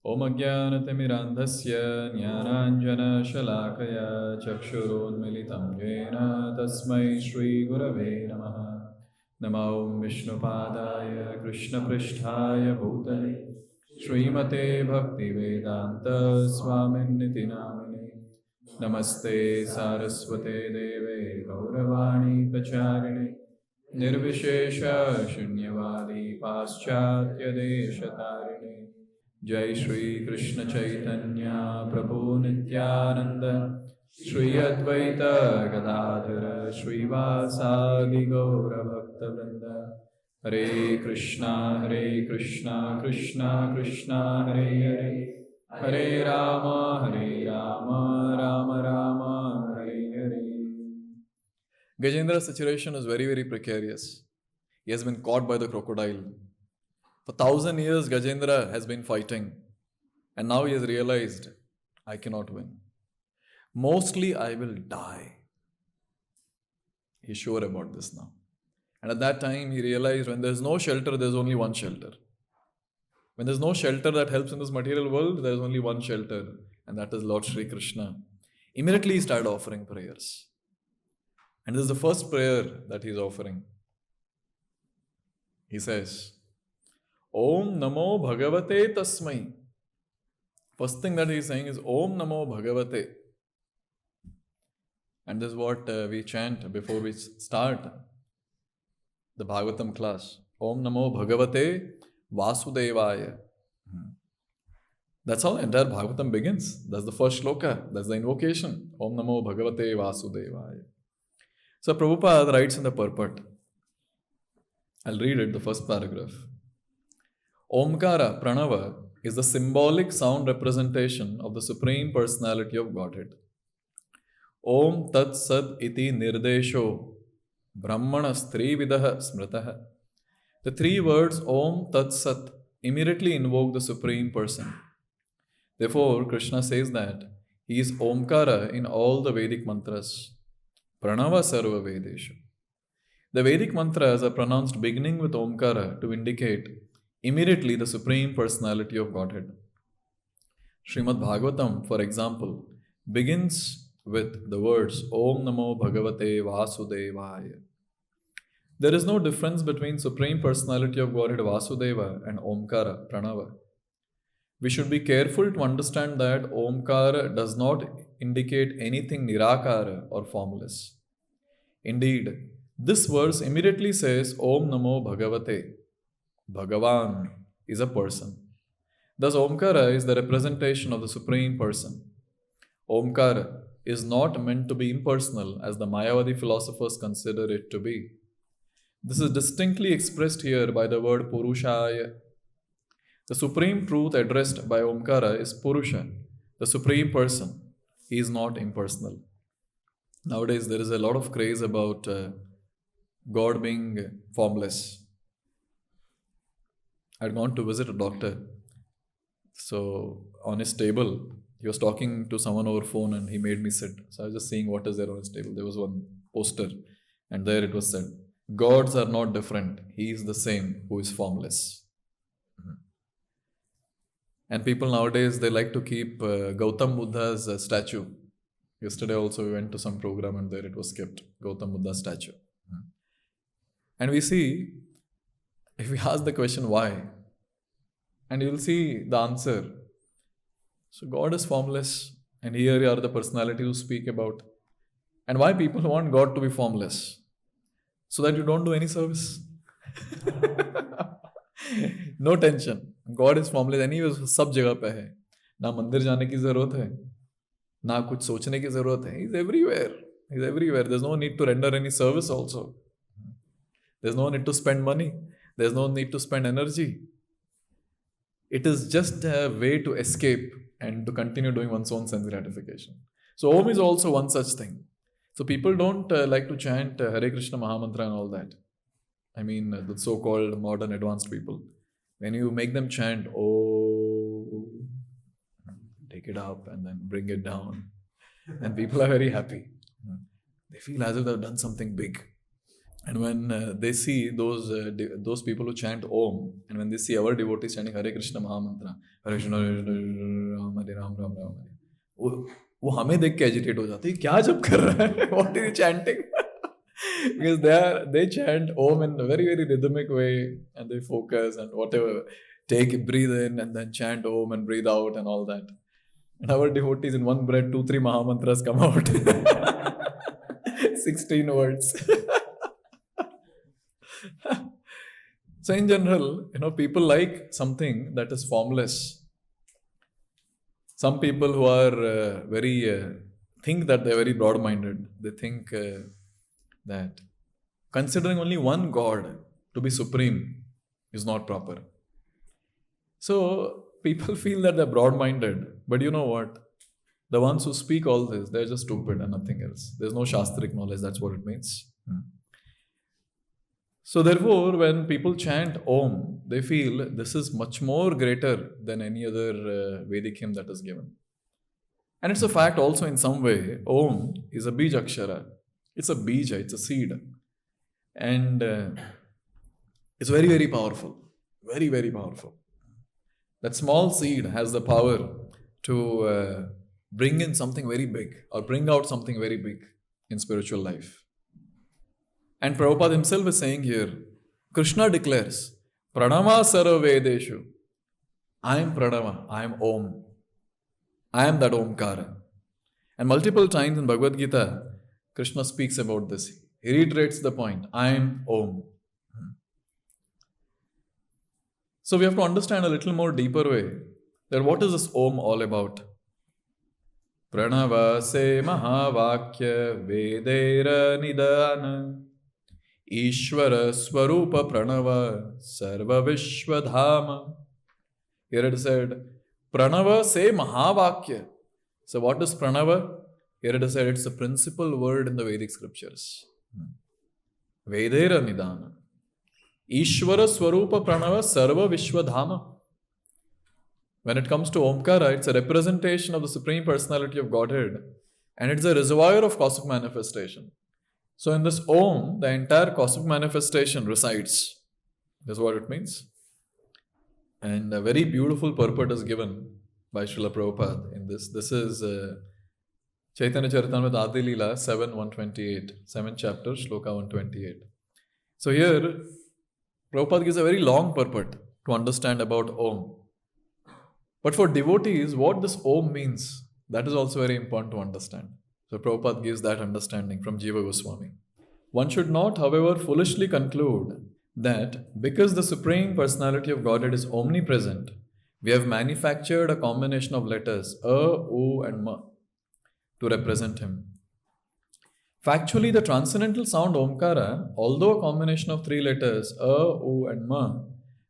Om Ajnanatimirandhasya Jnananjana Shalakaya Chakshurunmilitam Yena Tasmai Shri Gurave Namaha Namo Vishnupadaya Krishna Pristhaya Bhutale Srimate Bhaktivedanta Swaminiti Namine Namaste Saraswate Deve Gauravani Pacharine Nirvishesha Shunyavadi Paschatya Deshatarine Jai Shri Krishna Chaitanya Prabhu Nityananda Shri Advaita Gadadhara Shri Vasadi Gaura Bhakta Vrinda Hare Krishna Krishna Krishna Hare Hare Hare Rama Rama Rama Hare Hare. Gajendra's situation is very, very precarious. He has been caught by the crocodile. For 1,000 years, Gajendra has been fighting, and now he has realized, I cannot win. Mostly, I will die. He's sure about this now. And at that time, he realized when there's no shelter, there's only one shelter. When there's no shelter that helps in this material world, there's only one shelter, and that is Lord Sri Krishna. Immediately, he started offering prayers. And this is the first prayer that he's offering. He says, Om Namo Bhagavate Tasmai. First thing that he's saying is Om Namo Bhagavate. And this is what we chant before we start the Bhagavatam class. Om Namo Bhagavate Vasudevaya. That's how the entire Bhagavatam begins. That's the first shloka. That's the invocation. Om Namo Bhagavate Vasudevaya. So Prabhupada writes in the purport. I'll read it, the first paragraph. Omkara, Pranava, is the symbolic sound representation of the Supreme Personality of Godhead. Om Tat Sat Iti Nirdesho Brahmana Strividaha Smritaha. The three words Om Tat Sat immediately invoke the Supreme Person. Therefore, Krishna says that he is Omkara in all the Vedic mantras. Pranava Sarva Vedeshu. The Vedic mantras are pronounced beginning with Omkara to indicate immediately the Supreme Personality of Godhead. Srimad Bhagavatam, for example, begins with the words Om Namo Bhagavate Vasudevaya. There is no difference between Supreme Personality of Godhead Vasudeva and Omkara, Pranava. We should be careful to understand that Omkara does not indicate anything Nirakara or formless. Indeed, this verse immediately says Om Namo Bhagavate. Bhagavan is a person. Thus, Omkara is the representation of the Supreme Person. Omkara is not meant to be impersonal as the Mayavadi philosophers consider it to be. This is distinctly expressed here by the word Purushaya. The supreme truth addressed by Omkara is Purusha, the Supreme Person. He is not impersonal. Nowadays, there is a lot of craze about God being formless. I had gone to visit a doctor. So on his table, he was talking to someone over phone and he made me sit. So I was just seeing what is there on his table. There was one poster and there it was said, Gods are not different. He is the same who is formless. And people nowadays, they like to keep Gautam Buddha's statue. Yesterday also we went to some program and there it was kept, Gautam Buddha's statue. And we see, if we ask the question why, and you will see the answer. So God is formless, and here are the personalities who speak about. And why people want God to be formless? So that you don't do any service. No tension. God is formless. Anyway, सब जगह पे है. ना मंदिर जाने की जरूरत है, ना कुछ सोचने की जरूरत है. He's everywhere. He's everywhere. There's no need to render any service also. There's no need to spend money. There's no need to spend energy. It is just a way to escape and to continue doing one's own sense gratification. So Om is also one such thing. So people don't like to chant Hare Krishna Mahamantra and all that. I mean, the so-called modern advanced people. When you make them chant, oh, take it up and then bring it down. And people are very happy. They feel as if they've done something big. And when they see those people who chant Om, and when they see our devotees chanting Hare Krishna Mahamantra, Hare Krishna Hare Krishna, Ram Hare Ram Ram Ram Hare, वो हमें देख के agitate हो जाते हैं, क्या जब कर रहा है, what is he chanting? Because they chant Om in a very very rhythmic way, and they focus and whatever, breathe in and then chant Om and breathe out and all that. And our devotees in one breath 2-3 Mahamantras come out, 16 words. So in general, people like something that is formless. Some people who are think that they're very broad-minded. They think that considering only one God to be supreme is not proper. So people feel that they're broad-minded, but you know what? The ones who speak all this, they're just stupid and nothing else. There's no Shastric knowledge, that's what it means. So therefore, when people chant Om, they feel this is much more greater than any other Vedic hymn that is given. And it's a fact also in some way, Om is a Bij Akshara. It's a Bija, it's a seed. And it's very, very powerful. Very, very powerful. That small seed has the power to bring in something very big or bring out something very big in spiritual life. And Prabhupada himself is saying here, Krishna declares, Pranama Sarva Vedeshu. I am Pranama, I am Om. I am that Omkara. And multiple times in Bhagavad Gita, Krishna speaks about this. He reiterates the point, I am Om. So we have to understand a little more deeper way that what is this Om all about? Pranava se mahavakya vedera nidana Ishvara Swarupa Pranava Sarva Vishwadhama. Here it is said, Pranava se Mahavakya. So what is Pranava? Here it is said, it's a principal word in the Vedic scriptures. Vedera Nidana. Ishvara Swarupa Pranava Sarva Vishwadhama. When it comes to Omkara, it's a representation of the Supreme Personality of Godhead, and it's a reservoir of cosmic manifestation. So in this Om, the entire cosmic manifestation resides. That's what it means. And a very beautiful purport is given by Srila Prabhupada in this. This is Chaitanya Charitamrita Adi Leela 7:128, 7th chapter, Shloka 128. So here, Prabhupada gives a very long purport to understand about Om. But for devotees, what this Om means, that is also very important to understand. So Prabhupada gives that understanding from Jiva Goswami. One should not, however, foolishly conclude that because the Supreme Personality of Godhead is omnipresent, we have manufactured a combination of letters A, U and Ma to represent Him. Factually, the transcendental sound Omkara, although a combination of 3 letters A, U and Ma,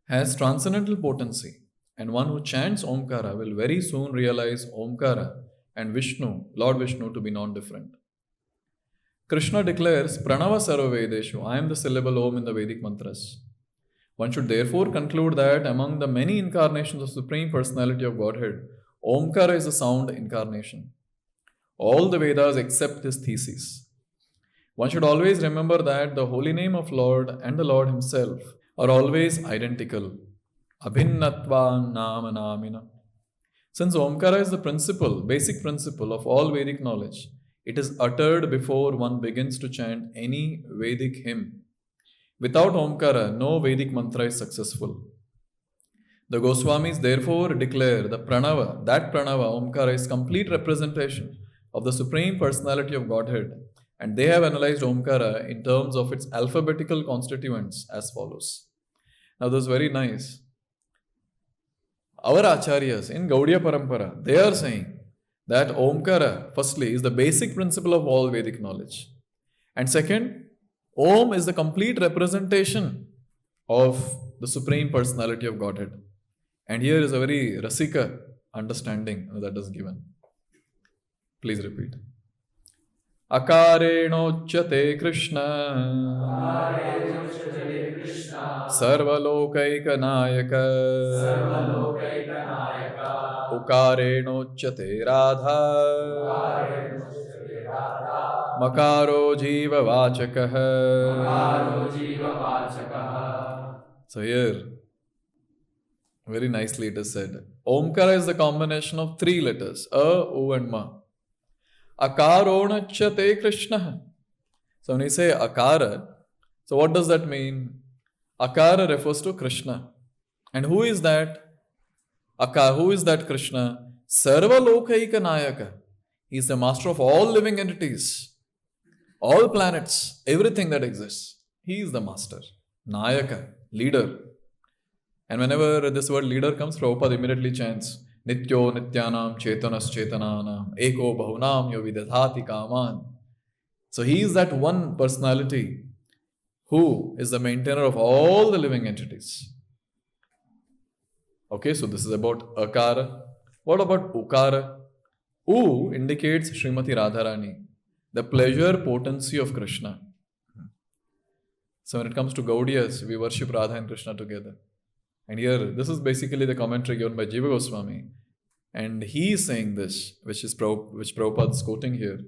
has transcendental potency, and one who chants Omkara will very soon realize Omkara and Vishnu, Lord Vishnu, to be non-different. Krishna declares, Pranava Sarva Vedeshu, I am the syllable Om in the Vedic mantras. One should therefore conclude that among the many incarnations of Supreme Personality of Godhead, Omkara is a sound incarnation. All the Vedas accept this thesis. One should always remember that the holy name of Lord and the Lord Himself are always identical. Abhinnatva nama namina. Since Omkara is the principle, basic principle of all Vedic knowledge, it is uttered before one begins to chant any Vedic hymn. Without Omkara, no Vedic mantra is successful. The Goswamis therefore declare that Pranava, Omkara, is complete representation of the Supreme Personality of Godhead, and they have analyzed Omkara in terms of its alphabetical constituents as follows. Now this is very nice. Our Acharyas in Gaudiya Parampara, they are saying that Omkara, firstly, is the basic principle of all Vedic knowledge. And second, Om is the complete representation of the Supreme Personality of Godhead. And here is a very Rasika understanding that is given. Please repeat. Akarenochate Krishna Sarvalokaikanayaka Ukarenochate Radha Makaro Jiva Vachakaha. Makaro Jiva Vachakaha. So here, very nicely it is said. Omkara is the combination of three letters, A, O and Ma. Akaronachate Krishna. So when you say Akara, so what does that mean? Akara refers to Krishna. And who is that? Who is that Krishna? Sarva Lokaika Nayaka. He is the master of all living entities, all planets, everything that exists. He is the master. Nayaka, leader. And whenever this word leader comes, Prabhupada immediately chants, Nityo Nityanam Chetanas Chetananam Eko Bahunam Yo Vidadhati Kaman. So he is that one personality who is the maintainer of all the living entities. Okay, so this is about Akara. What about Ukara? U indicates Srimati Radharani, the pleasure potency of Krishna. So when it comes to Gaudiyas, we worship Radha and Krishna together. And here, this is basically the commentary given by Jiva Goswami. And he is saying this, which Prabhupada is quoting here.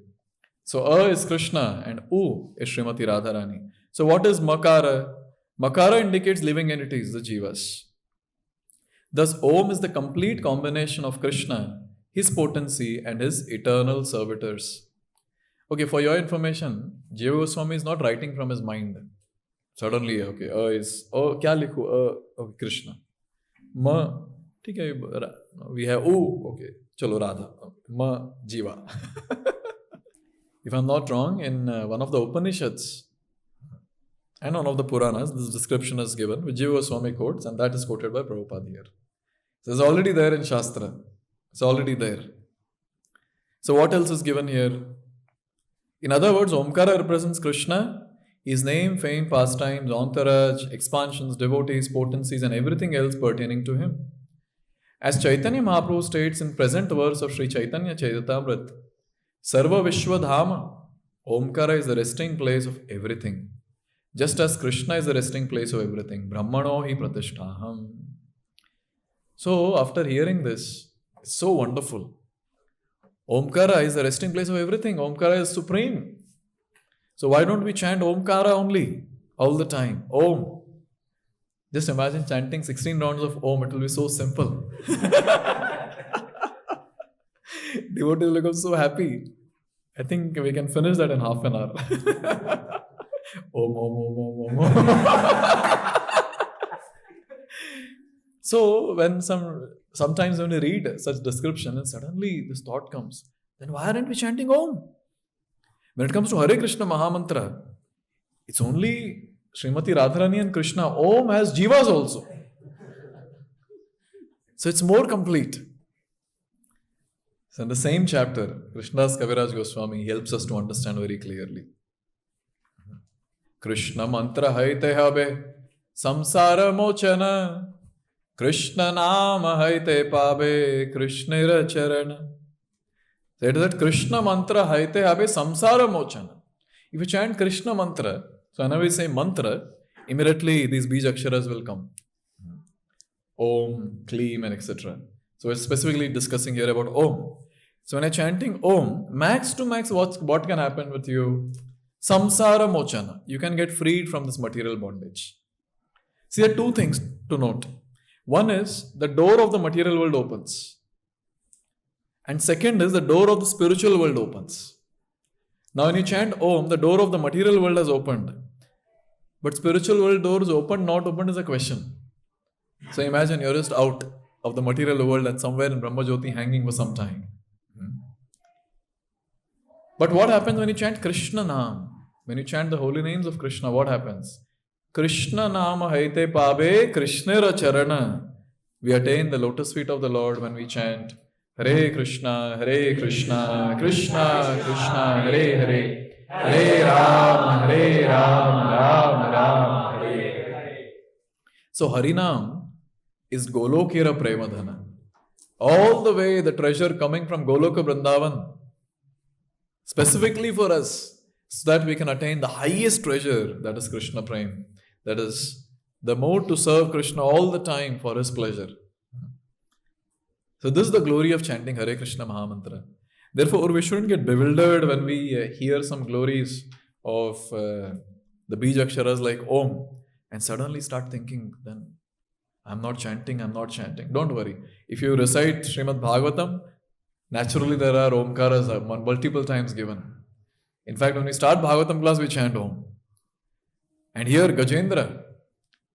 So A is Krishna and U is Srimati Radharani. So what is Makara? Makara indicates living entities, the Jivas. Thus, Om is the complete combination of Krishna, his potency and his eternal servitors. Okay, for your information, Jiva Goswami is not writing from his mind. Suddenly, okay, kya likhu? Okay, Krishna. Ma, we have U, okay, chalo Radha. Okay. Ma, Jiva. If I'm not wrong, in one of the Upanishads and one of the Puranas, this description is given, which Jiva Goswami quotes, and that is quoted by Prabhupada here. So it's already there in Shastra. It's already there. So what else is given here? In other words, Omkara represents Krishna, his name, fame, pastimes, entourage, expansions, devotees, potencies, and everything else pertaining to him. As Chaitanya Mahaprabhu states in present verse of Sri Chaitanya Charitamrita, Sarva Vishwadhama, Omkara is the resting place of everything. Just as Krishna is the resting place of everything. Brahmano hi pratishtaham. So after hearing this, it's so wonderful. Omkara is the resting place of everything. Omkara is supreme. So why don't we chant Omkara only, all the time? Om. Just imagine chanting 16 rounds of Om. It will be so simple. Devotees will become so happy. I think we can finish that in half an hour. Om, Om, Om, Om, Om, Om. So sometimes when we read such description and suddenly this thought comes, then why aren't we chanting Om? When it comes to Hare Krishna Mahamantra, it's only Srimati Radharani and Krishna. Om has Jivas also. So it's more complete. So in the same chapter, Krishnadas Kaviraj Goswami helps us to understand very clearly. Krishna mantra haite habe samsara mochana. Krishna nama haite pabe Krishnera charana. So it is that Krishna mantra haite habe samsara mochana. If you chant Krishna mantra, so whenever we say mantra, immediately these bij aksharas will come. Om, Kleem and etc. So we're specifically discussing here about Om. So when you're chanting Om, max to max, what can happen with you? Samsara mochana. You can get freed from this material bondage. See, there are two things to note. One is the door of the material world opens. And second is the door of the spiritual world opens. Now when you chant Om, the door of the material world has opened. But spiritual world doors opened, not opened is a question. So imagine you're just out of the material world and somewhere in Brahma Jyoti hanging for some time. But what happens when you chant Krishna Naam? When you chant the holy names of Krishna, what happens? Krishna Nama Haite Pabe Krishnera Charana. We attain the lotus feet of the Lord when we chant Hare Krishna, Krishna Krishna, Hare Hare, Hare Ram, Ram Ram, Hare Hare. So Harinam is Golokira Premadhana. All the way the treasure coming from Goloka Vrindavan, specifically for us, so that we can attain the highest treasure, that is Krishna Prem. That is the more to serve Krishna all the time for his pleasure. So this is the glory of chanting Hare Krishna Mahamantra. Therefore, we shouldn't get bewildered when we hear some glories of the Bij Aksharas like Om and suddenly start thinking, then I'm not chanting. Don't worry. If you recite Srimad Bhagavatam, naturally there are Omkaras multiple times given. In fact, when we start Bhagavatam class, we chant Om. And here, Gajendra,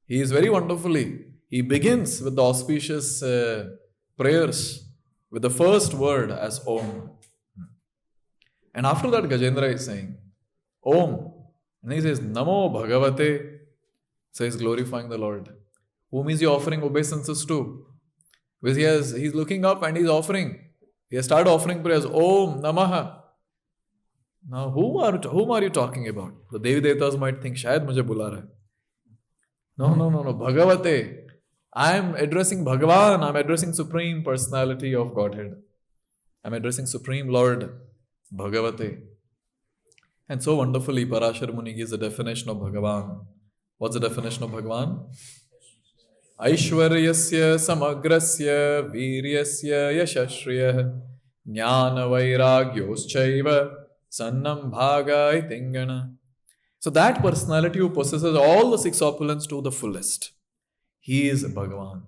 he is very wonderfully, he begins with the auspicious prayers with the first word as Om. And after that, Gajendra is saying Om. And he says Namo Bhagavate. So he's glorifying the Lord. Whom is he offering obeisances to? Because he's looking up and he's offering. He has started offering prayers. Om Namaha. Now, whom are you talking about? The Devi Devatas might think, Shayad mujhe bula raha hai. No. Bhagavate. I am addressing Bhagavan. I am addressing Supreme Personality of Godhead. I am addressing Supreme Lord Bhagavate. And so wonderfully, Parashar Muni gives the definition of Bhagavan. What's the definition of Bhagavan? Aishwaryasya samagrasya viryasya yashashriyah jnana vairagyoschaiva sannam bhagai tingana. So that personality who possesses all the six opulence to the fullest, he is Bhagavan.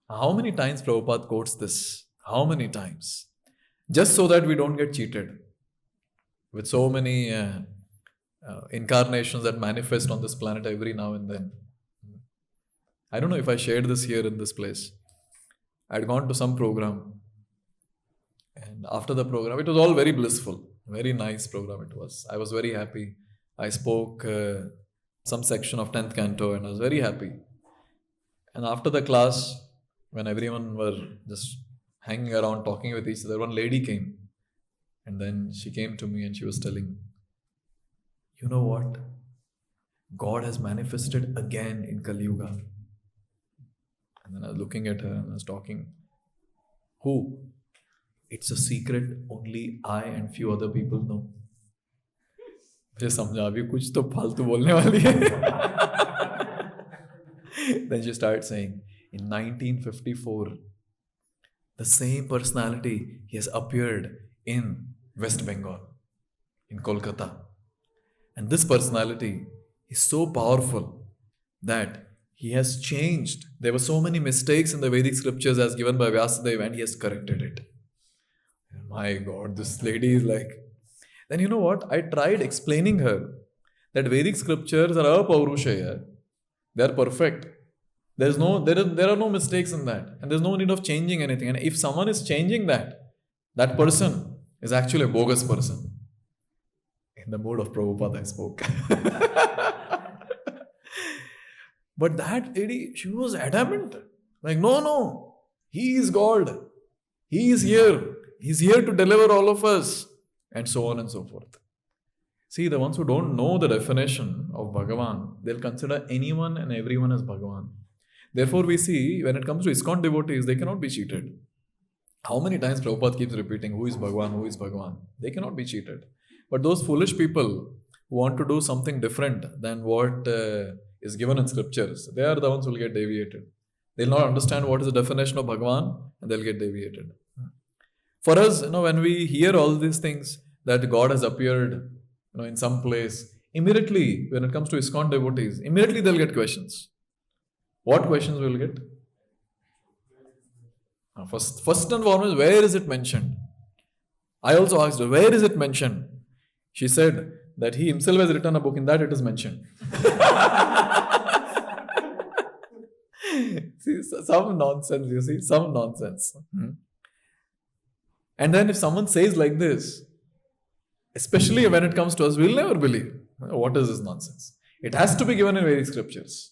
How many times Prabhupada quotes this? How many times? Just so that we don't get cheated with so many incarnations that manifest on this planet every now and then. I don't know if I shared this here in this place. I had gone to some program, and after the program, it was all very blissful. Very nice program it was. I was very happy. I spoke some section of 10th canto and I was very happy. And after the class, when everyone were just hanging around talking with each other, one lady came. And then she came to me and she was telling, you know what? God has manifested again in Kali Yuga. And then I was looking at her and I was talking. Who? It's a secret only I and few other people know. मुझे समझा अभी कुछ तो फालतू बोलने वाली है. Then she started saying, in 1954, the same personality, he has appeared in West Bengal, in Kolkata. And this personality is so powerful that he has changed. There were so many mistakes in the Vedic scriptures as given by Vyasadeva, and he has corrected it. My God, this lady is like... Then you know what? I tried explaining her that Vedic scriptures are apaurushaya. They are perfect. There are no mistakes in that. And there's no need of changing anything. And if someone is changing that person is actually a bogus person. In the mode of Prabhupada I spoke. But that lady, she was adamant. Like, no. He is God. He is here. He's here to deliver all of us. And so on and so forth. See, the ones who don't know the definition of Bhagavan, they'll consider anyone and everyone as Bhagavan. Therefore, we see, when it comes to ISKCON devotees, they cannot be cheated. How many times Prabhupada keeps repeating, who is Bhagavan, who is Bhagavan? They cannot be cheated. But those foolish people who want to do something different than what is given in scriptures, they are the ones who will get deviated. They'll not understand what is the definition of Bhagavan and they'll get deviated. For us, when we hear all these things, that God has appeared, in some place, immediately, when it comes to ISKCON devotees, immediately they'll get questions. What questions will get? First and foremost, where is it mentioned? I also asked her, where is it mentioned? She said that he himself has written a book, in that it is mentioned. See, some nonsense. And then if someone says like this, especially when it comes to us, we'll never believe. What is this nonsense? It has to be given in Vedic scriptures.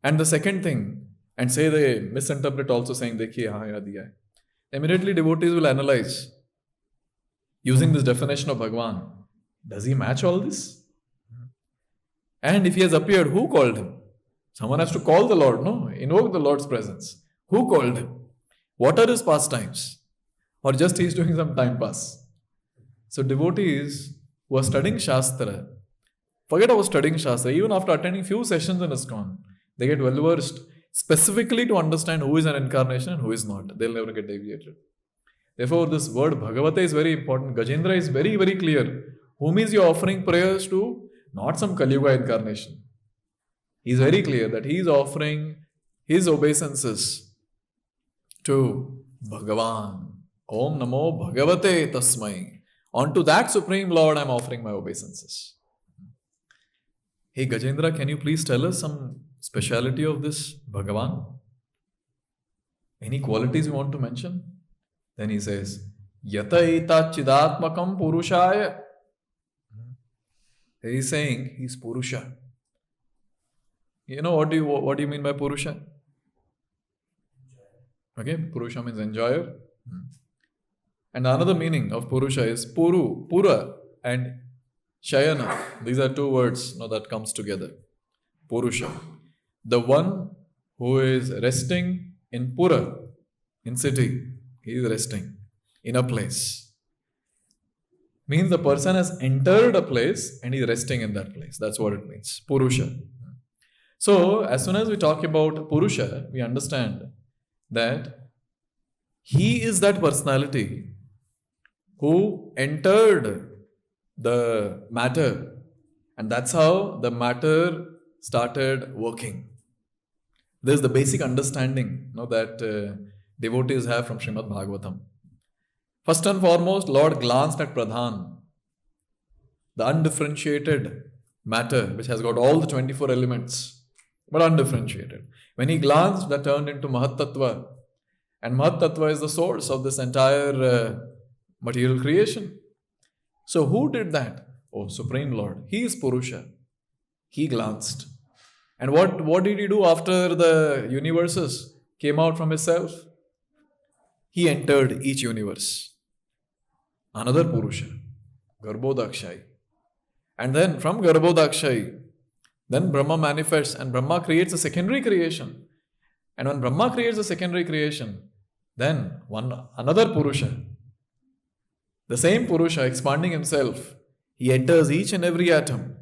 And the second thing, and say they misinterpret also saying, Dekhiye, yahan diya hai. Immediately devotees will analyze, using this definition of Bhagavan, does he match all this? And if he has appeared, who called him? Someone has to call the Lord, no? Invoke the Lord's presence. Who called him? What are his pastimes? Or just he is doing some time pass? So devotees who are studying Shastra, forget about studying Shastra, even after attending few sessions in ISKCON, they get well versed specifically to understand who is an incarnation and who is not. They'll never get deviated. Therefore, this word Bhagavate is very important. Gajendra is very, very clear. Whom is he offering prayers to? Not some Kali Yuga incarnation. He is very clear that he is offering his obeisances to Bhagavan. Om Namo Bhagavate Tasmai. Unto that Supreme Lord I am offering my obeisances. Hey Gajendra, can you please tell us some speciality of this Bhagavan? Any qualities you want to mention? Then he says, Yata eta chidatmakam purushaya. He is saying he is Purusha. You know what do you mean by Purusha? Okay, Purusha means enjoyer. And another meaning of Purusha is Pura and Shayana. These are two words that comes together. Purusha. The one who is resting in Pura, in city, he is resting in a place. Means the person has entered a place and he is resting in that place. That's what it means. Purusha. So, as soon as we talk about Purusha, we understand that he is that personality who entered the matter, and that's how the matter started working. This is the basic understanding that devotees have from Srimad Bhagavatam. First and foremost, Lord glanced at Pradhan, the undifferentiated matter which has got all the 24 elements, but undifferentiated. When he glanced, that turned into Mahat-tattva, and Mahat-tattva is the source of this entire material creation. So who did that? Oh, Supreme Lord. He is Purusha. He glanced. And what did he do after the universes came out from his self? He entered each universe. Another Purusha, Garbhodakshai. And then from Garbhodakshai, then Brahma manifests and Brahma creates a secondary creation. And when Brahma creates a secondary creation, then another Purusha, the same Purusha expanding himself, he enters each and every atom.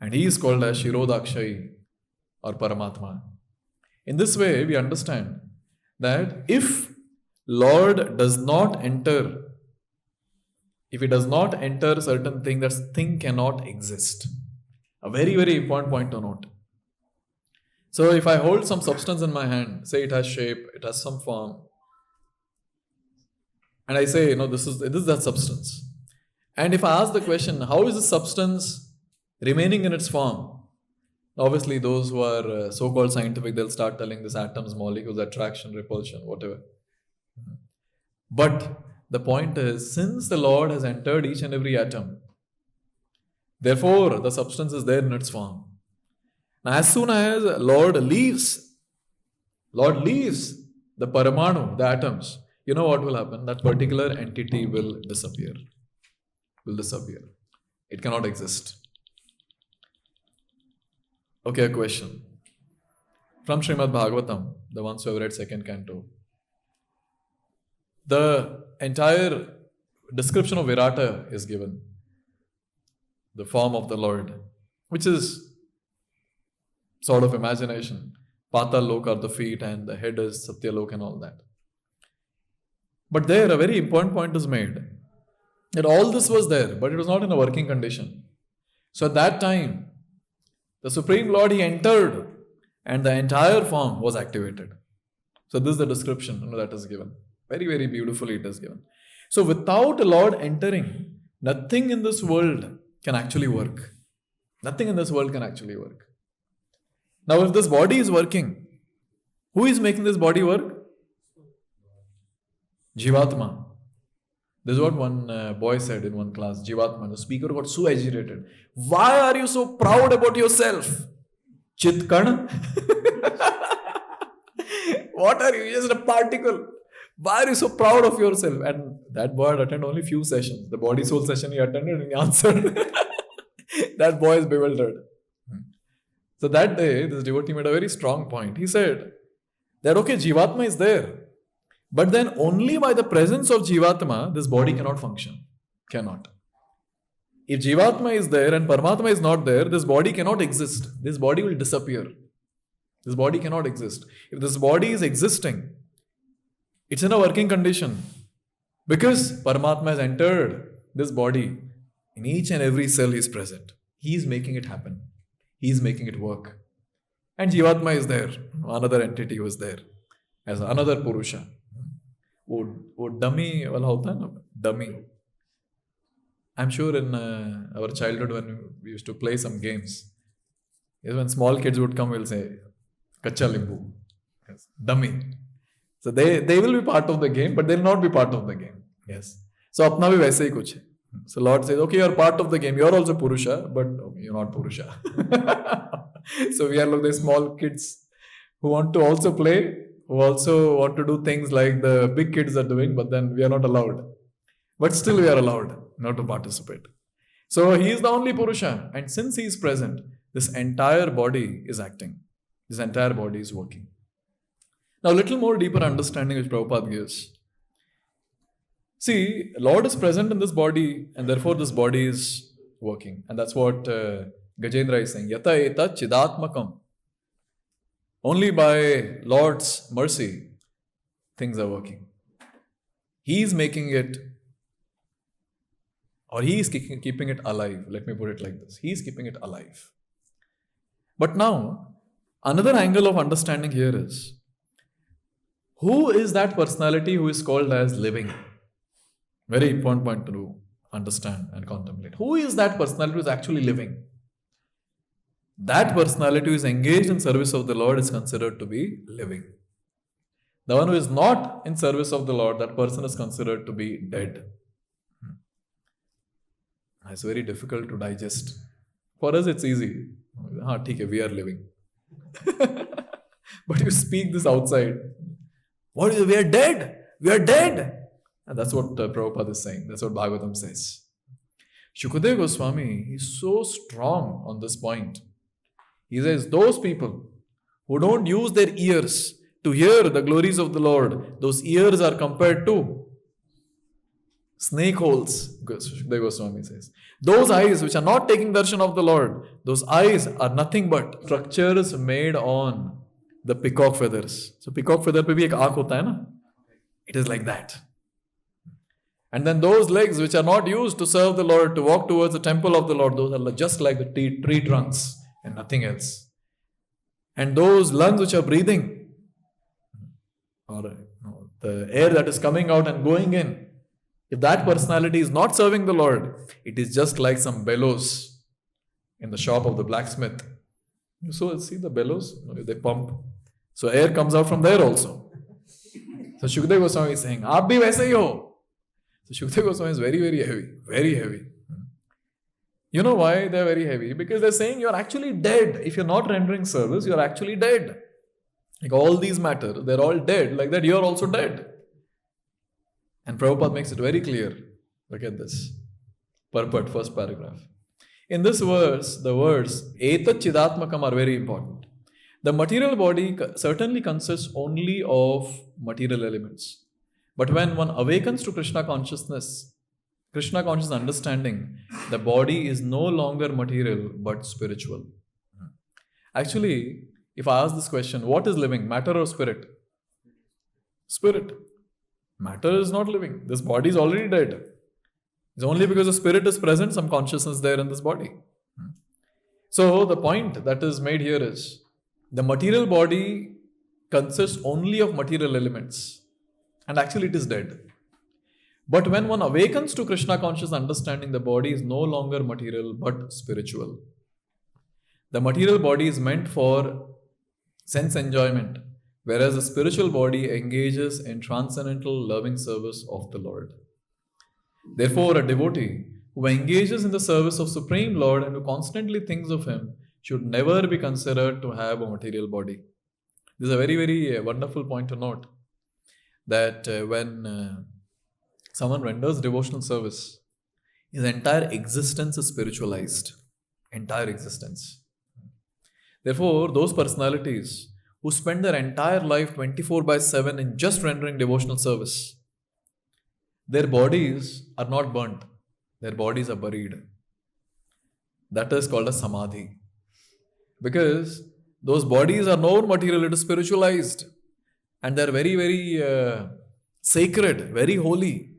And he is called as Shirodakshai or Paramatma. In this way, we understand that if Lord does not enter, if he does not enter certain thing, that thing cannot exist. A very, very important point to note. So if I hold some substance in my hand, say it has shape, it has some form, and I say, this is that substance. And if I ask the question, how is this substance remaining in its form? Obviously, those who are so-called scientific, they'll start telling this atoms, molecules, attraction, repulsion, whatever. But the point is, since the Lord has entered each and every atom, therefore the substance is there in its form. Now, as soon as Lord leaves the Paramanu, the atoms, you know what will happen? That particular entity will disappear. It cannot exist. Okay, a question. From Srimad Bhagavatam, the ones who have read second canto, the entire description of Virata is given. The form of the Lord, which is sort of imagination. Patal Lok are the feet and the head is Satya Lok and all that. But there a very important point is made. That all this was there, but it was not in a working condition. So at that time, the Supreme Lord, he entered and the entire form was activated. So this is the description that is given. Very, very beautifully it is given. So without the Lord entering, nothing in this world can actually work. Nothing in this world can actually work. Now if this body is working, who is making this body work? Jivatma. This is what one boy said in one class, Jivatma. The speaker got so agitated. Why are you so proud about yourself? Chitkana? What are you? You're just a particle. Why are you so proud of yourself? And that boy had attended only few sessions. The body soul session he attended and he answered. That boy is bewildered. So that day, this devotee made a very strong point. He said that, okay, Jivatma is there. But then only by the presence of Jivatma, this body cannot function. Cannot. If Jivatma is there and Paramatma is not there, this body cannot exist. This body will disappear. This body cannot exist. If this body is existing, it's in a working condition. Because Paramatma has entered this body, in each and every cell he is present. He is making it happen. He is making it work. And Jivatma is there. Another entity was there as another Purusha. वो dummy वाला होता है ना, dummy. I'm sure in our childhood when we used to play some games, when small kids would come, we'll say, Kacha Limbu, yes, dummy. So they will be part of the game, but they'll not be part of the game. Yes. So अपना भी वैसे ही कुछ है. So Lord says, okay, you're part of the game. You're also Purusha, but you're not Purusha. So we are like the small kids who want to also play, who also want to do things like the big kids are doing, but then we are not allowed. But still we are allowed not to participate. So he is the only Purusha. And since he is present, this entire body is acting. This entire body is working. Now, a little more deeper understanding which Prabhupada gives. See, Lord is present in this body, and therefore this body is working. And that's what Gajendra is saying. Yata eta chidatmakam. Only by Lord's mercy, things are working. He is making it, or he is keeping it alive. Let me put it like this. He is keeping it alive. But now, another angle of understanding here is, who is that personality who is called as living? Very important point to understand and contemplate. Who is that personality who is actually living? That personality who is engaged in service of the Lord is considered to be living. The one who is not in service of the Lord, that person is considered to be dead. It's very difficult to digest. For us, it's easy. We are living. But you speak this outside. What is it? We are dead. We are dead. And that's what Prabhupada is saying. That's what Bhagavatam says. Shukadeva Goswami is so strong on this point. He says, those people who don't use their ears to hear the glories of the Lord, those ears are compared to snake holes, Shukadeva Goswami says. Those eyes which are not taking darshan of the Lord, those eyes are nothing but structures made on the peacock feathers. So peacock feather pe bhi ek aankh hota hai na? It is like that. And then those legs which are not used to serve the Lord, to walk towards the temple of the Lord, those are just like the tree trunks and nothing else. And those lungs which are breathing, or the air that is coming out and going in, if that personality is not serving the Lord, it is just like some bellows in the shop of the blacksmith. You see the bellows? They pump. So air comes out from there also. So Shukadeva Goswami is saying, Aap bhi waise hi ho. So Shukadeva Goswami is very, very heavy. Very heavy. You know why they are very heavy? Because they are saying you are actually dead. If you are not rendering service, you are actually dead. Like all these matter, they are all dead. Like that, you are also dead. And Prabhupada makes it very clear. Look at this. Purport, first paragraph. In this verse, the words Etat Chidatmakam are very important. The material body certainly consists only of material elements. But when one awakens to Krishna conscious understanding, the body is no longer material but spiritual. Actually, if I ask this question, what is living, matter or spirit? Spirit. Matter is not living. This body is already dead. It's only because the spirit is present, some consciousness there in this body. So the point that is made here is, the material body consists only of material elements. And actually it is dead. But when one awakens to Krishna conscious understanding, the body is no longer material but spiritual. The material body is meant for sense enjoyment, whereas the spiritual body engages in transcendental loving service of the Lord. Therefore, a devotee who engages in the service of Supreme Lord and who constantly thinks of Him should never be considered to have a material body. This is a very, very wonderful point to note, that when someone renders devotional service, his entire existence is spiritualized. Entire existence. Therefore, those personalities who spend their entire life 24/7 in just rendering devotional service, their bodies are not burnt. Their bodies are buried. That is called a samadhi. Because Those bodies are no material, it is spiritualized. And they are very, very sacred, very holy.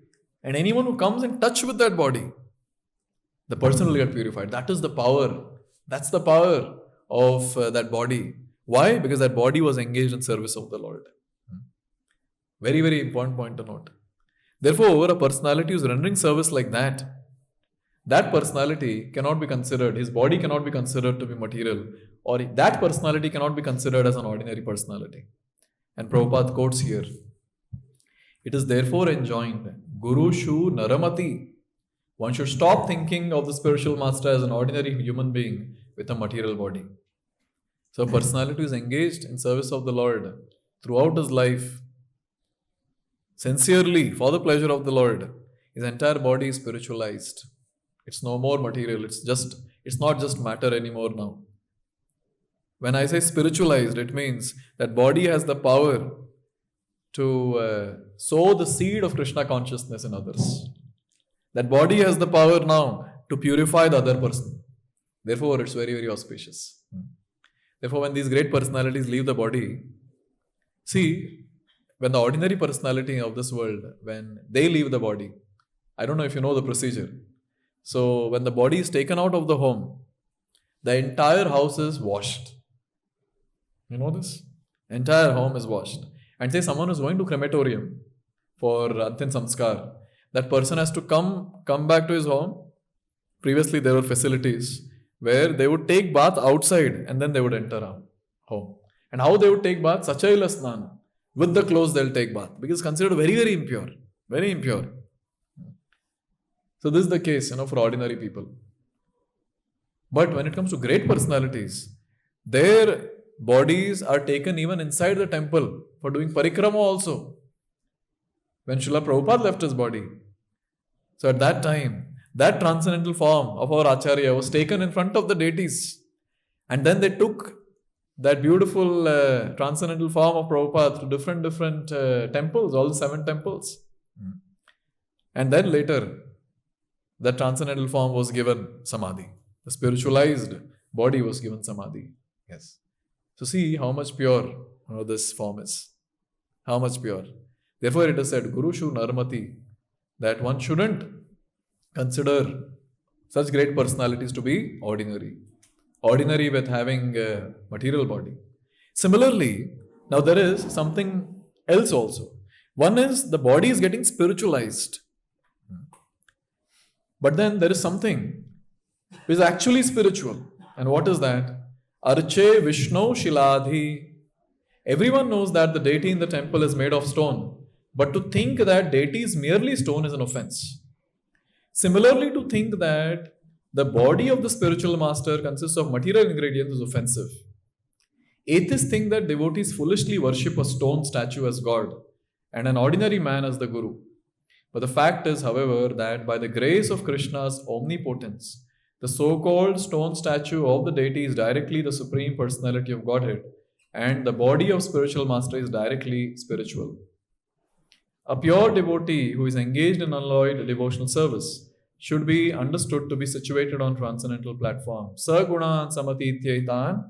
And anyone who comes in touch with that body, the person will get purified. That is the power. That's the power of that body. Why? Because that body was engaged in service of the Lord. Very, very important point to note. Therefore, a personality who is rendering service like that, that personality cannot be considered, his body cannot be considered to be material, or that personality cannot be considered as an ordinary personality. And Prabhupada quotes here, it is therefore enjoined, Guru Shu Naramati. One should stop thinking of the spiritual master as an ordinary human being with a material body. So a personality is engaged in service of the Lord throughout his life, sincerely, for the pleasure of the Lord. His entire body is spiritualized. It's no more material. It's not just matter anymore now. When I say spiritualized, it means that body has the power to sow the seed of Krishna consciousness in others. That body has the power now to purify the other person. Therefore, it's very, very auspicious. Therefore, when these great personalities leave the body, see, when the ordinary personality of this world, when they leave the body, I don't know if you know the procedure. So, when the body is taken out of the home, the entire house is washed. You know this? Entire home is washed. And say someone is going to crematorium for Antin Samskar, that person has to come back to his home. Previously, there were facilities where they would take bath outside and then they would enter home. And how they would take bath? Sachaila Snana. With the clothes they'll take bath. Because it's considered very, very impure. Very impure. So this is the case, for ordinary people. But when it comes to great personalities, their bodies are taken even inside the temple for doing parikrama also. When Srila Prabhupada left his body, so at that time, that transcendental form of our Acharya was taken in front of the deities. And then they took that beautiful transcendental form of Prabhupada to different temples, all the 7 temples. And then later, that transcendental form was given Samadhi. The spiritualized body was given Samadhi. Yes. So see how much pure this form is. How much pure. Therefore it is said, Guru Shu Narmati, that one shouldn't consider such great personalities to be ordinary. Ordinary with having a material body. Similarly, now there is something else also. One is the body is getting spiritualized. But then there is something which is actually spiritual. And what is that? Arche Vishnu Shiladhi. Everyone knows that the deity in the temple is made of stone. But to think that deity is merely stone is an offense. Similarly, to think that the body of the spiritual master consists of material ingredients is offensive. Atheists think that devotees foolishly worship a stone statue as God and an ordinary man as the Guru. But the fact is, however, that by the grace of Krishna's omnipotence, the so-called stone statue of the deity is directly the Supreme Personality of Godhead, and the body of spiritual master is directly spiritual. A pure devotee who is engaged in unalloyed devotional service should be understood to be situated on transcendental platform. Sagunan samatityetan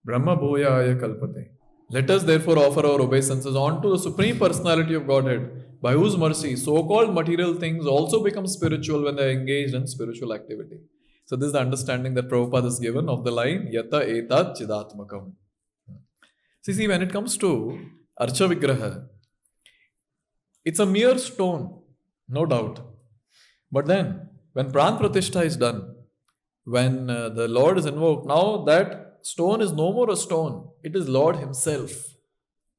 brahma bhuyaya kalpate. Let us therefore offer our obeisances unto the Supreme Personality of Godhead, by whose mercy so-called material things also become spiritual when they are engaged in spiritual activity. So this is the understanding that Prabhupada has given of the line Yata etat chidatmakam. See, when it comes to Archa Vigraha, it's a mere stone, no doubt. But then, when Pran Pratishtha is done, when the Lord is invoked, now that stone is no more a stone. It is Lord Himself.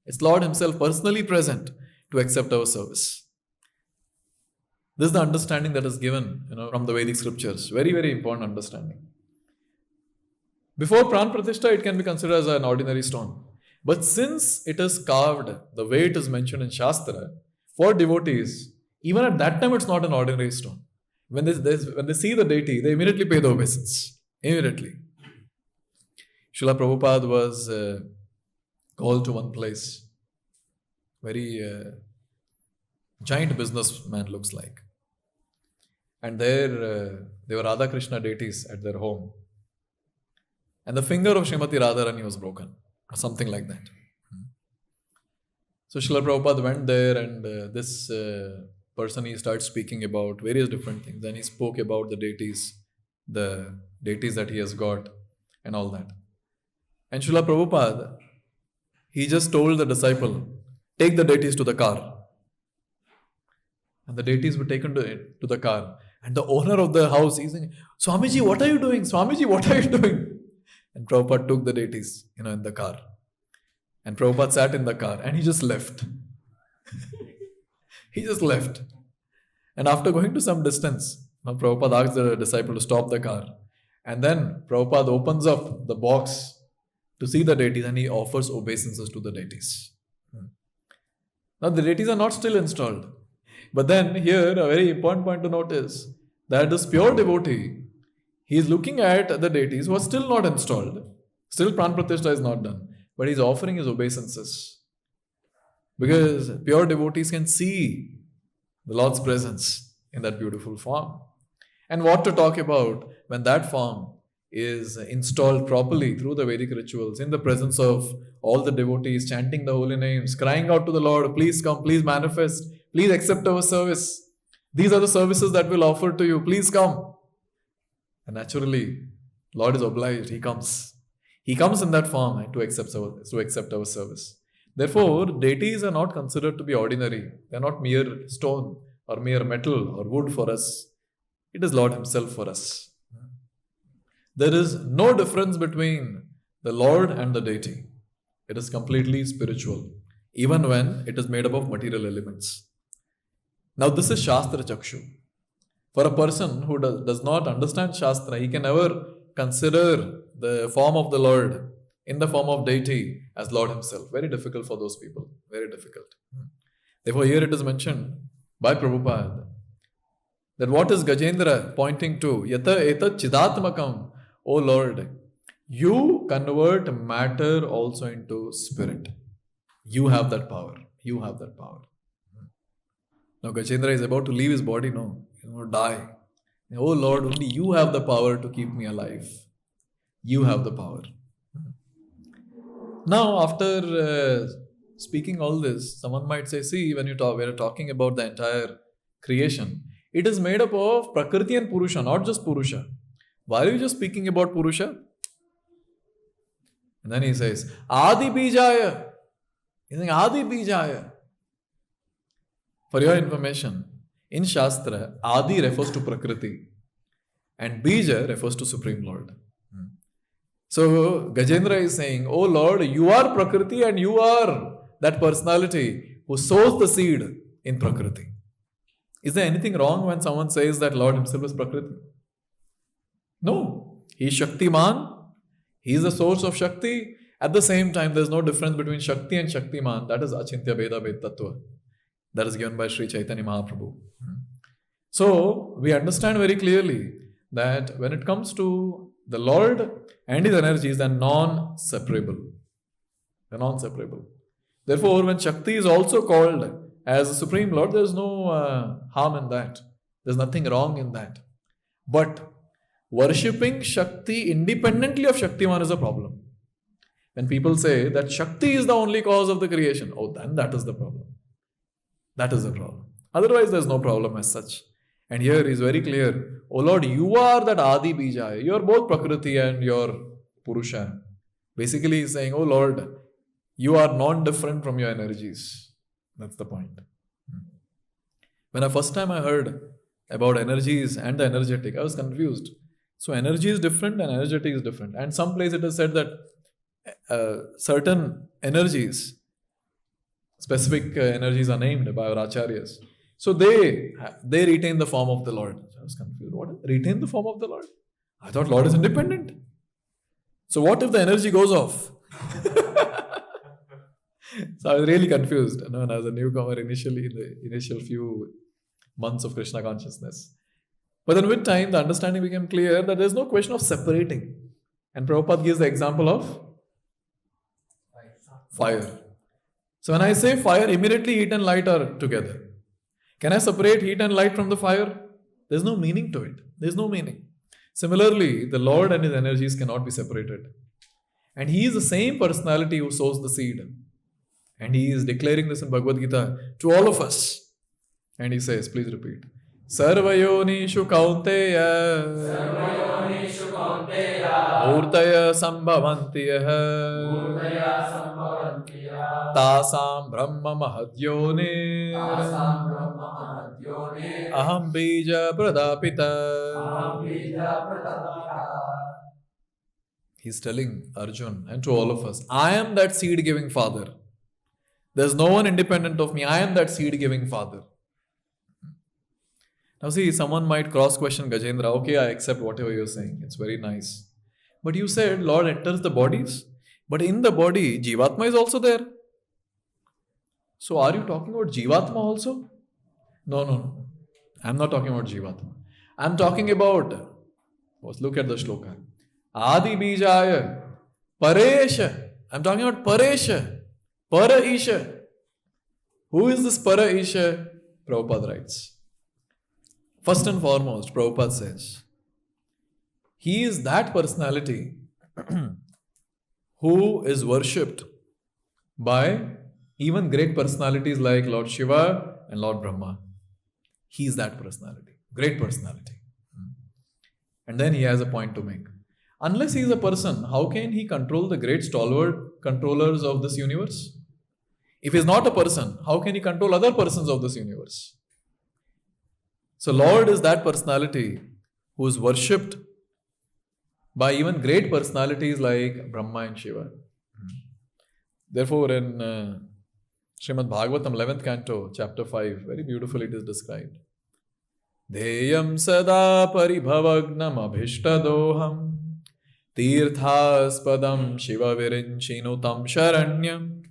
It's Lord Himself personally present to accept our service. This is the understanding that is given from the Vedic scriptures. Very, very important understanding. Before Pran Pratishtha, it can be considered as an ordinary stone. But since it is carved, the way it is mentioned in Shastra, for devotees, even at that time it's not an ordinary stone. When they see the deity, they immediately pay the obeisance. Immediately. Srila Prabhupada was called to one place. Very giant businessman looks like. And there were Radha Krishna deities at their home. And the finger of Srimati Radharani was broken. or something like that. So Srila Prabhupada went there, and this person, he started speaking about various different things. Then he spoke about the deities that he has got, and all that. And Srila Prabhupada, he just told the disciple, take the deities to the car. And the deities were taken to the car. And the owner of the house, he's saying, Swamiji, what are you doing? Swamiji, what are you doing? And Prabhupada took the deities, in the car. And Prabhupada sat in the car and he just left. He just left. And after going to some distance, Prabhupada asked the disciple to stop the car. And then Prabhupada opens up the box to see the deities and he offers obeisances to the deities. Now the deities are not still installed. But then here a very important point to note is that this pure devotee, he is looking at the deities who are still not installed. Still Pran Pratishtha is not done. But he's offering his obeisances. Because pure devotees can see the Lord's presence in that beautiful form. And what to talk about when that form is installed properly through the Vedic rituals, in the presence of all the devotees, chanting the holy names, crying out to the Lord, please come, please manifest, please accept our service. These are the services that we'll offer to you, please come. And naturally, Lord is obliged, He comes. He comes in that form to accept our service. Therefore, deities are not considered to be ordinary. They are not mere stone or mere metal or wood for us. It is Lord Himself for us. There is no difference between the Lord and the deity. It is completely spiritual, even when it is made up of material elements. Now, this is Shastra Chakshu. For a person who does not understand Shastra, he can never consider the form of the Lord in the form of deity as Lord Himself. Very difficult for those people. Very difficult. Therefore, here it is mentioned by Prabhupada that what is Gajendra pointing to? Yata etat chidatmakam. O Lord, You convert matter also into spirit. You have that power. You have that power. Now Gajendra is about to leave his body. No, he's going to die. Oh Lord, only You have the power to keep me alive. You have the power. Now, after speaking all this, someone might say, see, when we're talking about the entire creation, it is made up of Prakriti and Purusha, not just Purusha. Why are you just speaking about Purusha? And then he says, Adi Bijaya. He's saying, Adi Bijaya. For your information, in Shastra, Adi refers to Prakriti and Bija refers to Supreme Lord. So Gajendra is saying, oh Lord, You are Prakriti and You are that personality who sows the seed in Prakriti. Is there anything wrong when someone says that Lord Himself is Prakriti? No. He is Shaktiman. He is the source of Shakti. At the same time, there is no difference between Shakti and Shaktiman. That is Achintya Veda Ved Tattva. That is given by Sri Chaitanya Mahaprabhu. So, we understand very clearly that when it comes to the Lord and His energies, they are non-separable. They are non-separable. Therefore, when Shakti is also called as the Supreme Lord, there is no harm in that. There is nothing wrong in that. But worshipping Shakti independently of Shaktiman is a problem. When people say that Shakti is the only cause of the creation, then that is the problem. That is the problem. Otherwise, there is no problem as such. And here is very clear, oh Lord, You are that Adi Bijaya. You are both Prakriti and Your Purusha. Basically, He's saying, oh Lord, You are non-different from Your energies. That's the point. When the first time I heard about energies and the energetic, I was confused. So energy is different and energetic is different. And some place it is said that certain energies, specific energies are named by our acharyas. So they retain the form of the Lord. I was confused. What? Retain the form of the Lord? I thought Lord is independent. So what if the energy goes off? So I was really confused. When I was a newcomer initially, in the initial few months of Krishna consciousness. But then with time, the understanding became clear that there is no question of separating. And Prabhupada gives the example of fire. So when I say fire, immediately heat and light are together. Can I separate heat and light from the fire? There is no meaning to it. There is no meaning. Similarly, the Lord and His energies cannot be separated. And he is the same personality who sows the seed. And he is declaring this in Bhagavad Gita to all of us. And he says, please repeat. Sarvayonishu kaunteya सर्वयोनिषु Kaunteya Murtaya sambhavantiya मूर्तया सम्भवन्ति यः Tasam brahma mahadyone तासां ब्रह्ममहद्योनिः Aham bija pradapita. अहं बीजप्रदपितः He's telling Arjun and to all of us, I am that seed giving father. There's no one independent of me. I am that seed giving father. Now see, someone might cross question Gajendra. Okay, I accept whatever you're saying. It's very nice. But you said Lord enters the bodies. But in the body, Jivatma is also there. So are you talking about Jivatma also? No. I'm not talking about Jivatma. I'm talking about, let's look at the shloka. Adi Bijaya, Paresha. I'm talking about Paresha, Paraisha. Who is this Paraisha? Prabhupada writes. First and foremost, Prabhupada says, he is that personality who is worshipped by even great personalities like Lord Shiva and Lord Brahma. He is that personality, great personality. And then he has a point to make. Unless he is a person, how can he control the great stalwart controllers of this universe? If he is not a person, how can he control other persons of this universe? So Lord is that personality who is worshipped by even great personalities like Brahma and Shiva. Therefore, in Srimad Bhagavatam 11th canto, chapter 5, very beautifully it is described. Deyam sada paribhavagnam abhishtadoham tirthaspadam shiva virinchinutam sharanyam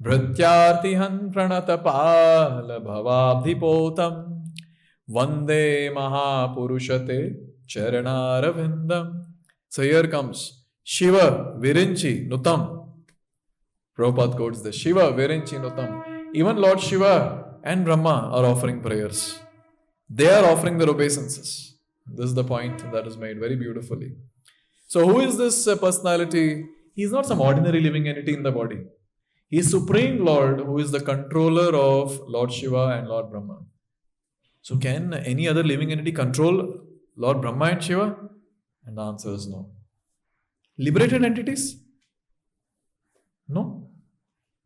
Vrityartihan pranatapala bhavabdhipotam Vande Mahapurushate Charanaravindam. So here comes Shiva Virinchi Nutam. Prabhupada quotes the Shiva Virinchi Nutam. Even Lord Shiva and Brahma are offering prayers. They are offering their obeisances. This is the point that is made very beautifully. So who is this personality? He is not some ordinary living entity in the body. He is Supreme Lord who is the controller of Lord Shiva and Lord Brahma. So can any other living entity control Lord Brahma and Shiva? And the answer is no. Liberated entities? No.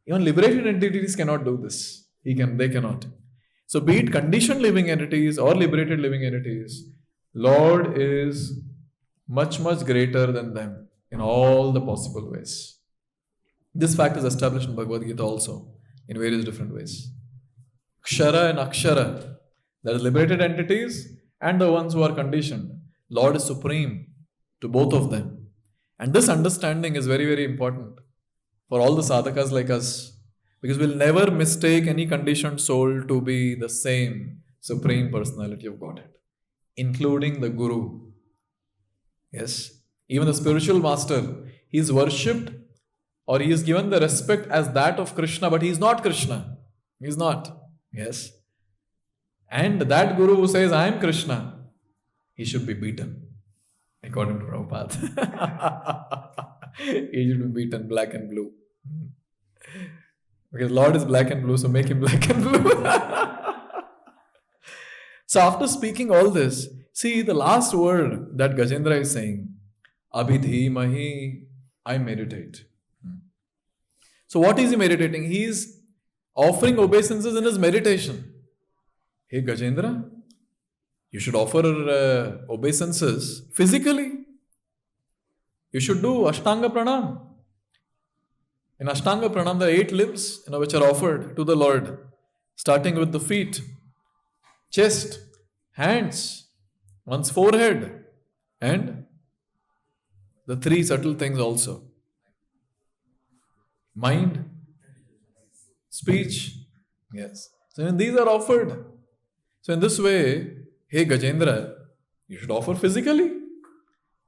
Even liberated entities cannot do this. They cannot. So be it conditioned living entities or liberated living entities, Lord is much, much greater than them in all the possible ways. This fact is established in Bhagavad Gita also in various different ways. Kshara and Akshara, that is liberated entities and the ones who are conditioned. Lord is supreme to both of them. And this understanding is very, very important for all the sadhakas like us, because we'll never mistake any conditioned soul to be the same Supreme Personality of Godhead, including the Guru. Yes, even the spiritual master, he is worshipped or he is given the respect as that of Krishna, but he is not Krishna. He is not. Yes. And that Guru who says, I am Krishna, he should be beaten, according to Prabhupada. He should be beaten black and blue. Because Lord is black and blue, so make him black and blue. So after speaking all this, see the last word that Gajendra is saying, Abhidhimahi, I meditate. So what is he meditating? He is offering obeisances in his meditation. Hey Gajendra, you should offer obeisances physically. You should do Ashtanga Pranam. In Ashtanga Pranam, there are 8 limbs which are offered to the Lord, starting with the feet, chest, hands, one's forehead, and the 3 subtle things also. Mind, speech, yes. So when these are offered, so in this way, hey Gajendra, you should offer physically.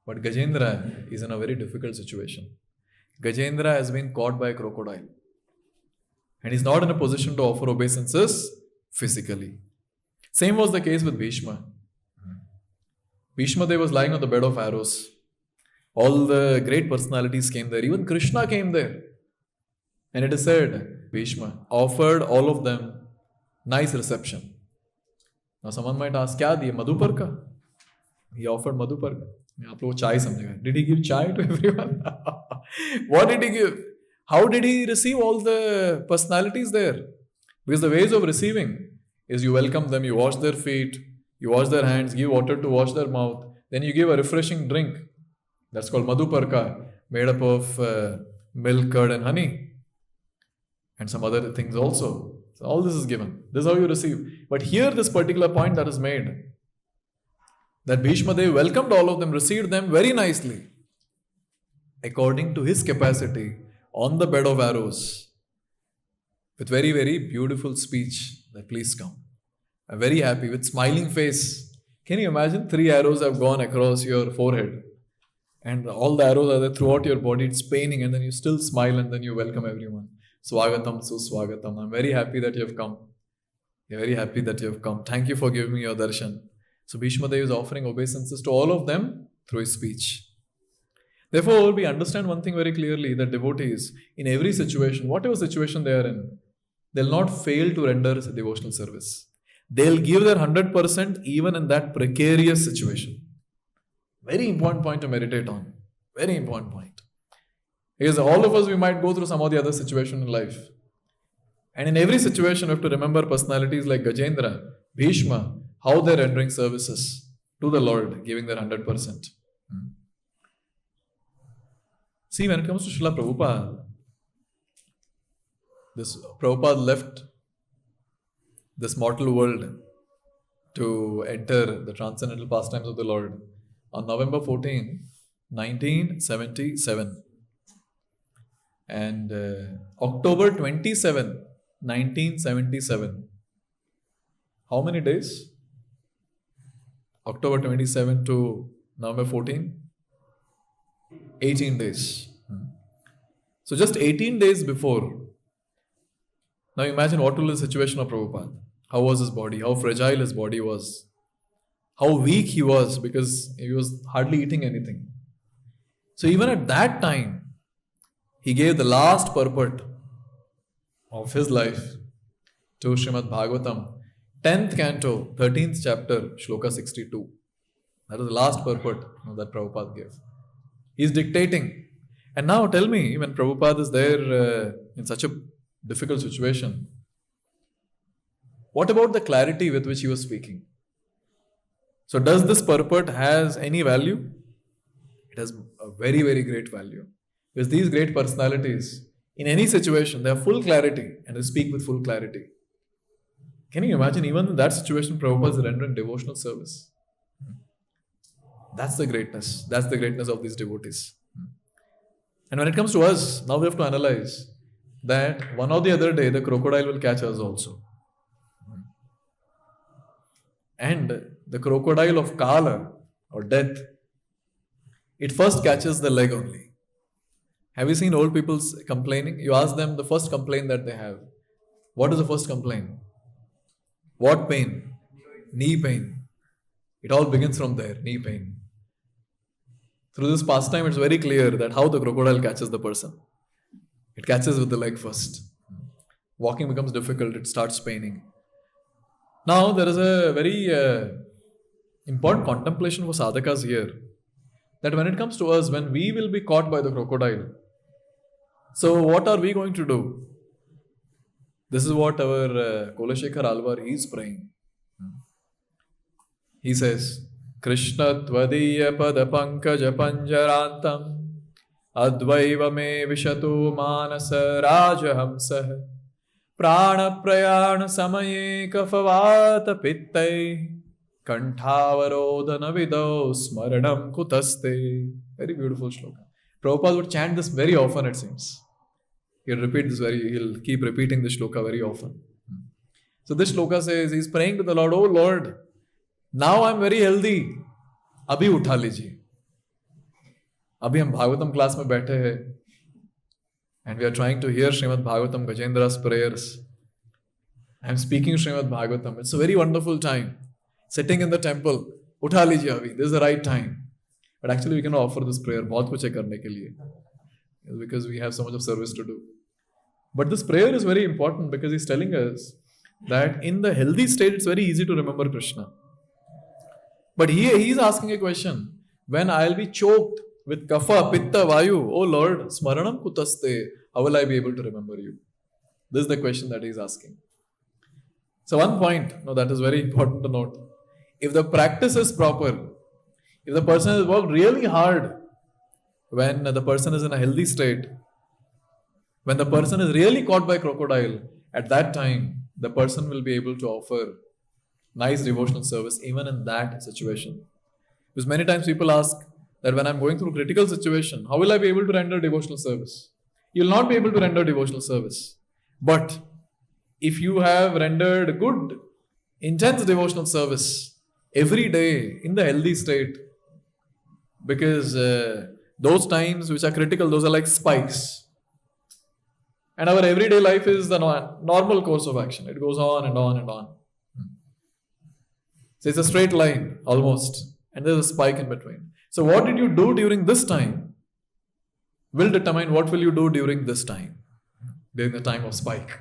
But Gajendra is in a very difficult situation. Gajendra has been caught by a crocodile. And he's not in a position to offer obeisances physically. Same was the case with Bhishma. Bhishma Dev was lying on the bed of arrows. All the great personalities came there. Even Krishna came there. And it is said, Bhishma offered all of them nice reception. Now someone might ask, क्या दिए मधुपर्क? He offered मधुपर्क. आप लोग चाय समझेगा. Did he give chai to everyone? What did he give? How did he receive all the personalities there? Because the ways of receiving is you welcome them, you wash their feet, you wash their hands, give water to wash their mouth, then you give a refreshing drink. That's called madhuparka, made up of milk, curd, and honey, and some other things also. So all this is given. This is how you receive. But here, this particular point that is made, that Bhishma Dev welcomed all of them, received them very nicely, according to his capacity, on the bed of arrows, with very, very beautiful speech, that please come. I'm very happy, with smiling face. Can you imagine 3 arrows have gone across your forehead, and all the arrows are there throughout your body, it's paining, and then you still smile, and then you welcome everyone. Swagatam, Suswagatam. I'm very happy that you have come. You're very happy that you have come. Thank you for giving me your darshan. So Bhishma Dev is offering obeisances to all of them through his speech. Therefore, we understand one thing very clearly, that devotees, in every situation, whatever situation they are in, they'll not fail to render devotional service. They'll give their 100% even in that precarious situation. Very important point to meditate on. Very important point. Because all of us, we might go through some of the other situation in life. And in every situation, we have to remember personalities like Gajendra, Bhishma, how they're rendering services to the Lord, giving their 100%. See, when it comes to Srila Prabhupada, this Prabhupada left this mortal world to enter the transcendental pastimes of the Lord on November 14, 1977. And October 27, 1977. How many days? October 27 to November 14? 18 days. So just 18 days before. Now imagine what will be the situation of Prabhupada. How was his body? How fragile his body was. How weak he was, because he was hardly eating anything. So even at that time, he gave the last purport of his life to Srimad Bhagavatam, 10th canto, 13th chapter, Shloka 62. That is the last purport that Prabhupada gave. He is dictating. And now tell me, when Prabhupada is there in such a difficult situation, what about the clarity with which he was speaking? So does this purport has any value? It has a very, very great value. Because these great personalities, in any situation, they have full clarity and they speak with full clarity. Can you imagine, even in that situation, Prabhupada is rendering devotional service? That's the greatness. That's the greatness of these devotees. And when it comes to us, now we have to analyze that one or the other day, the crocodile will catch us also. And the crocodile of Kala, or death, it first catches the leg only. Have you seen old people complaining? You ask them the first complaint that they have. What is the first complaint? What pain? Knee pain. It all begins from there, knee pain. Through this pastime, it's very clear that how the crocodile catches the person. It catches with the leg first. Walking becomes difficult, it starts paining. Now, there is a very important contemplation for sadhakas here. That when it comes to us, when we will be caught by the crocodile, so what are we going to do? This is what our Kolashekar Alvar is praying. He says, Krishna tvadiya pada pankaja panjarantam advaiva me vishatu manasa rajahamsah prana prayana samaye kafavata pittai kantavarodhana vido smaranam kutaste. Very beautiful shloka. Prabhupada would chant this very often, it seems. He'll keep repeating this shloka very often. So this shloka says, he's praying to the Lord, oh Lord, now I'm very healthy. Abhi utha lijiye. Abhi hum Bhagavatam class mein baithe hai. And we are trying to hear Srimad Bhagavatam, Gajendra's prayers. I'm speaking Srimad Bhagavatam. It's a very wonderful time. Sitting in the temple, utha lijiye abhi. This is the right time. But actually we cannot offer this prayer बहुत कुछ है करने के लिए, because we have so much of service to do. But this prayer is very important because he's telling us that in the healthy state it's very easy to remember Krishna. But here he is asking a question. When I'll be choked with kapha, pitta, vayu, oh Lord, smaranam kutaste, how will I be able to remember you? This is the question that he is asking. So one point, that is very important to note. If the practice is proper, if the person has worked really hard, when the person is in a healthy state, when the person is really caught by crocodile, at that time, the person will be able to offer nice devotional service even in that situation. Because many times people ask that when I'm going through a critical situation, how will I be able to render devotional service? You will not be able to render devotional service. But if you have rendered good, intense devotional service every day in the healthy state, because those times which are critical, those are like spikes. And our everyday life is the normal course of action. It goes on and on and on. So it's a straight line almost. And there's a spike in between. So what did you do during this time will determine what will you do during this time, during the time of spike.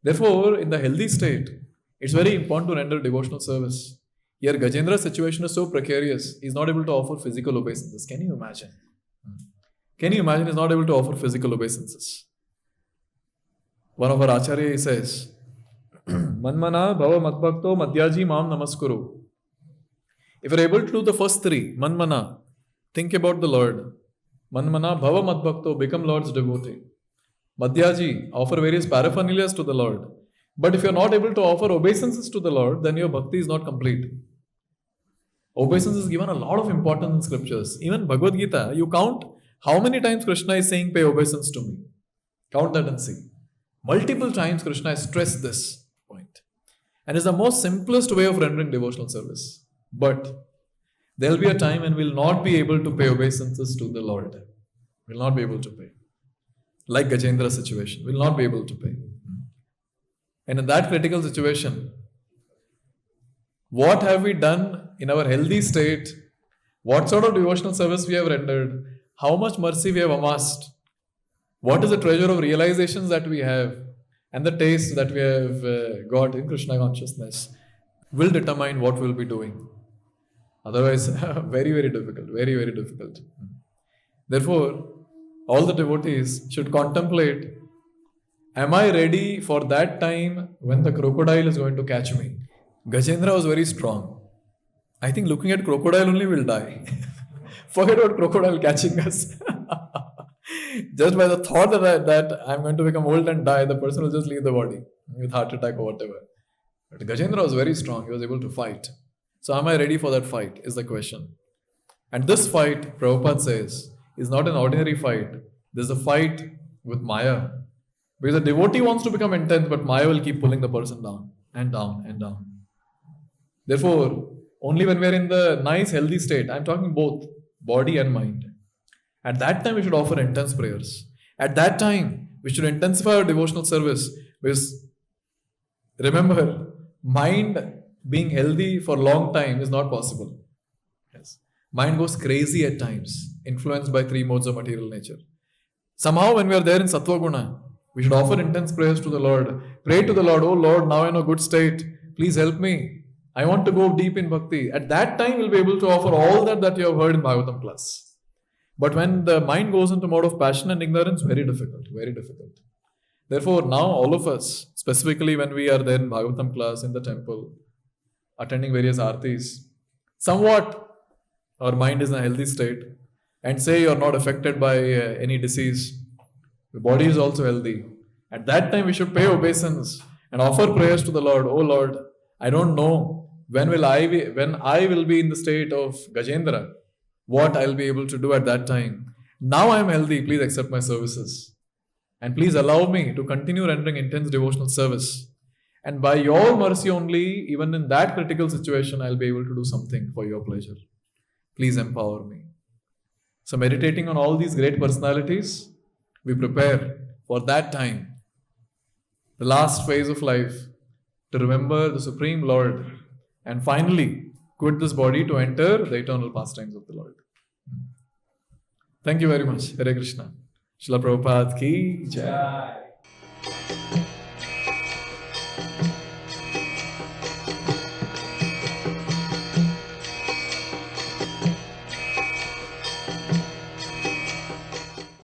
Therefore, in the healthy state, it's very important to render devotional service. Here, Gajendra's situation is so precarious, he's not able to offer physical obeisances. Can you imagine? Can you imagine he's not able to offer physical obeisances? One of our Acharya says, Manmana bhava madbhakto madhyaji mam namaskuru. If you're able to do the first three, Manmana, think about the Lord. Manmana bhava madbhakto, become Lord's devotee. Madhyaji, offer various paraphernalias to the Lord. But if you're not able to offer obeisances to the Lord, then your bhakti is not complete. Obeisance is given a lot of importance in scriptures. Even Bhagavad Gita, you count how many times Krishna is saying, pay obeisance to me. Count that and see. Multiple times Krishna has stressed this point. And it's the most simplest way of rendering devotional service. But there will be a time when we'll not be able to pay obeisances to the Lord. We'll not be able to pay. Like Gajendra's situation, we'll not be able to pay. And in that critical situation, what have we done in our healthy state? What sort of devotional service we have rendered? How much mercy we have amassed? What is the treasure of realizations that we have? And the taste that we have got in Krishna consciousness will determine what we'll be doing. Otherwise, very, very difficult. Very, very difficult. Therefore, all the devotees should contemplate, am I ready for that time when the crocodile is going to catch me? Gajendra was very strong. I think looking at crocodile only will die. Forget about crocodile catching us. Just by the thought that I'm going to become old and die, the person will just leave the body with heart attack or whatever. But Gajendra was very strong. He was able to fight. So am I ready for that fight is the question. And this fight, Prabhupada says, is not an ordinary fight. There's a fight with Maya. Because the devotee wants to become intense, but Maya will keep pulling the person down and down and down. Therefore, only when we're in the nice healthy state, I'm talking both body and mind. At that time, we should offer intense prayers. At that time, we should intensify our devotional service. Because remember, mind being healthy for a long time is not possible. Yes. Mind goes crazy at times, influenced by three modes of material nature. Somehow, when we are there in Sattva Guna, we should offer intense prayers to the Lord. Pray to the Lord, oh Lord, now I'm in a good state. Please help me. I want to go deep in bhakti. At that time, we'll be able to offer all that you have heard in Bhagavatam class. But when the mind goes into mode of passion and ignorance, very difficult, very difficult. Therefore, now all of us, specifically when we are there in Bhagavatam class, in the temple, attending various artis, somewhat our mind is in a healthy state, and say you're not affected by any disease, the body is also healthy. At that time, we should pay obeisance and offer prayers to the Lord. Oh Lord, I don't know when I will be in the state of Gajendra, what I'll be able to do at that time. Now I'm healthy, please accept my services. And please allow me to continue rendering intense devotional service. And by your mercy only, even in that critical situation, I'll be able to do something for your pleasure. Please empower me. So meditating on all these great personalities, we prepare for that time, the last phase of life, to remember the Supreme Lord and finally quit this body to enter the eternal pastimes of the Lord. Thank you very much. Hare Krishna. Srila Prabhupada ki jai. Jai.